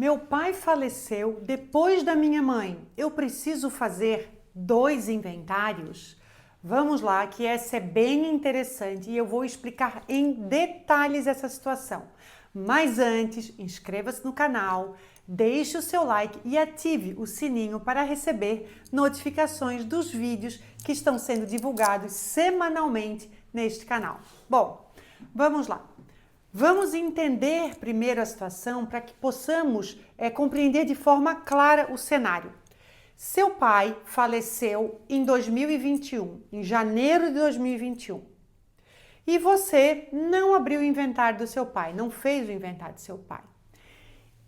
Meu pai faleceu depois da minha mãe. Eu preciso fazer 2 inventários? Vamos lá, que essa é bem interessante e eu vou explicar em detalhes essa situação. Mas antes, inscreva-se no canal, deixe o seu like e ative o sininho para receber notificações dos vídeos que estão sendo divulgados semanalmente neste canal. Bom, vamos lá. Vamos entender primeiro a situação para que possamos compreender de forma clara o cenário. Seu pai faleceu em 2021, em janeiro de 2021. E você não abriu o inventário do seu pai, não fez o inventário do seu pai.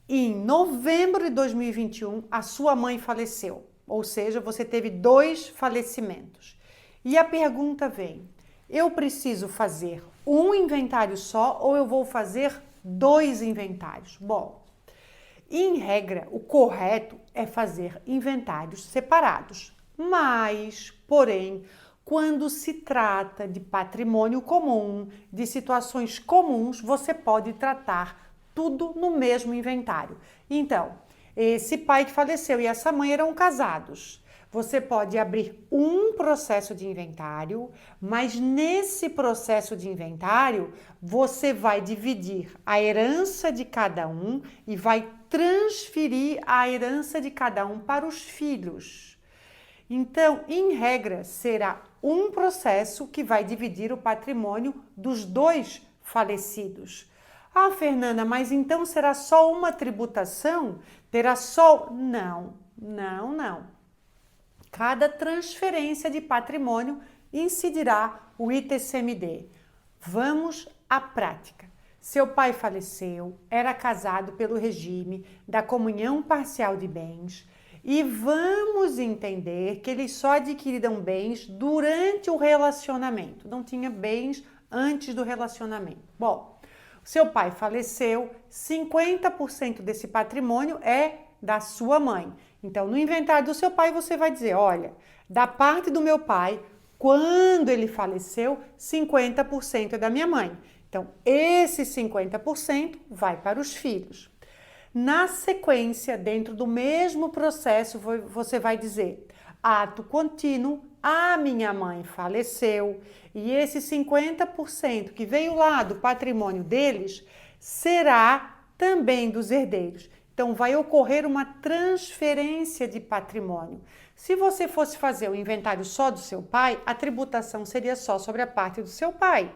Em novembro de 2021, a sua mãe faleceu, ou seja, você teve 2 falecimentos. E a pergunta vem: eu preciso fazer um inventário só ou eu vou fazer 2 inventários? Bom, em regra, o correto é fazer inventários separados. Mas, porém, quando se trata de patrimônio comum, de situações comuns, você pode tratar tudo no mesmo inventário. Então, esse pai que faleceu e essa mãe eram casados. Você pode abrir um processo de inventário, mas nesse processo de inventário, você vai dividir a herança de cada um e vai transferir a herança de cada um para os filhos. Então, em regra, será um processo que vai dividir o patrimônio dos 2 falecidos. Ah, Fernanda, mas então será só uma tributação? Terá só... Não. Cada transferência de patrimônio incidirá o ITCMD. Vamos à prática. Seu pai faleceu, era casado pelo regime da comunhão parcial de bens e vamos entender que eles só adquiriram bens durante o relacionamento, não tinha bens antes do relacionamento. Bom, seu pai faleceu, 50% desse patrimônio é da sua mãe. Então, no inventário do seu pai, você vai dizer, olha, da parte do meu pai, quando ele faleceu, 50% é da minha mãe. Então, esse 50% vai para os filhos. Na sequência, dentro do mesmo processo, você vai dizer, ato contínuo, a minha mãe faleceu e esse 50% que veio lá do patrimônio deles será também dos herdeiros. Então, vai ocorrer uma transferência de patrimônio. Se você fosse fazer o inventário só do seu pai, a tributação seria só sobre a parte do seu pai.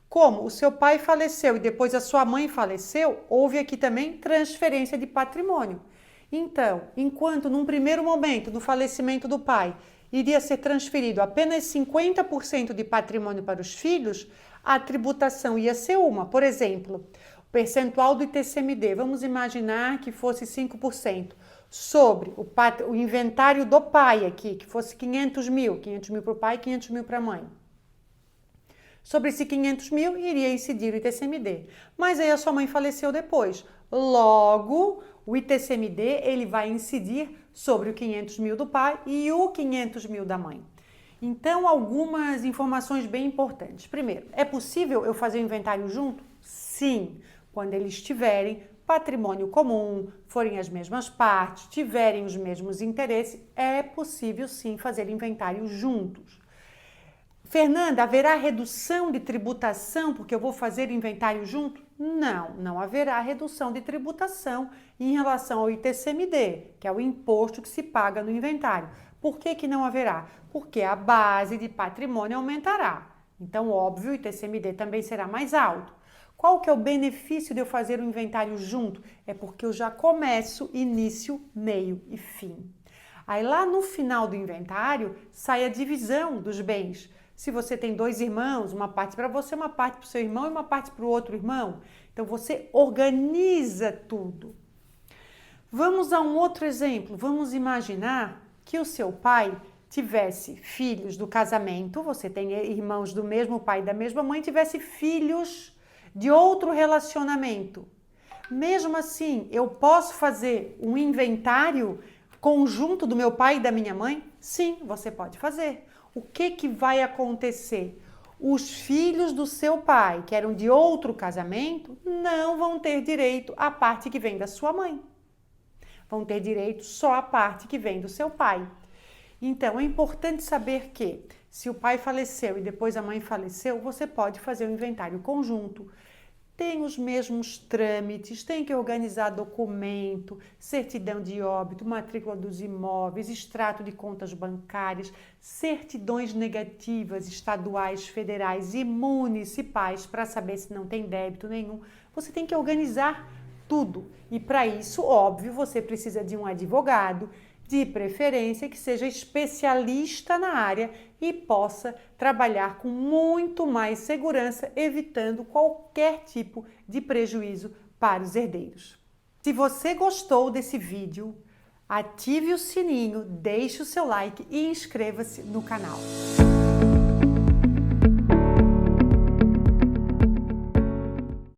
Como o seu pai faleceu e depois a sua mãe faleceu, houve aqui também transferência de patrimônio. Então, enquanto num primeiro momento do falecimento do pai iria ser transferido apenas 50% de patrimônio para os filhos, a tributação ia ser uma. Por exemplo, percentual do ITCMD, vamos imaginar que fosse 5%, sobre o inventário do pai aqui, que fosse 500 mil para o pai e 500 mil para a mãe. Sobre esse 500 mil iria incidir o ITCMD, mas aí a sua mãe faleceu depois. Logo, o ITCMD ele vai incidir sobre o 500 mil do pai e o 500 mil da mãe. Então, algumas informações bem importantes. Primeiro, é possível eu fazer o inventário junto? Sim. Quando eles tiverem patrimônio comum, forem as mesmas partes, tiverem os mesmos interesses, é possível sim fazer inventário juntos. Fernanda, haverá redução de tributação porque eu vou fazer inventário junto? Não haverá redução de tributação em relação ao ITCMD, que é o imposto que se paga no inventário. Por que não haverá? Porque a base de patrimônio aumentará. Então, óbvio, o ITCMD também será mais alto. Qual que é o benefício de eu fazer o inventário junto? É porque eu já começo início, meio e fim. Aí lá no final do inventário sai a divisão dos bens. Se você tem 2 irmãos, uma parte para você, uma parte para o seu irmão e uma parte para o outro irmão. Então você organiza tudo. Vamos a um outro exemplo. Vamos imaginar que o seu pai tivesse filhos do casamento, você tem irmãos do mesmo pai e da mesma mãe, tivesse filhos de outro relacionamento. Mesmo assim, eu posso fazer um inventário conjunto do meu pai e da minha mãe? Sim, você pode fazer. O que vai acontecer? Os filhos do seu pai, que eram de outro casamento, não vão ter direito à parte que vem da sua mãe. vão ter direito só à parte que vem do seu pai. Então, é importante saber que, se o pai faleceu e depois a mãe faleceu, você pode fazer um inventário conjunto. Tem os mesmos trâmites, tem que organizar documento, certidão de óbito, matrícula dos imóveis, extrato de contas bancárias, certidões negativas estaduais, federais e municipais para saber se não tem débito nenhum. Você tem que organizar tudo. E para isso, óbvio, você precisa de um advogado, de preferência que seja especialista na área e possa trabalhar com muito mais segurança, evitando qualquer tipo de prejuízo para os herdeiros. Se você gostou desse vídeo, ative o sininho, deixe o seu like e inscreva-se no canal.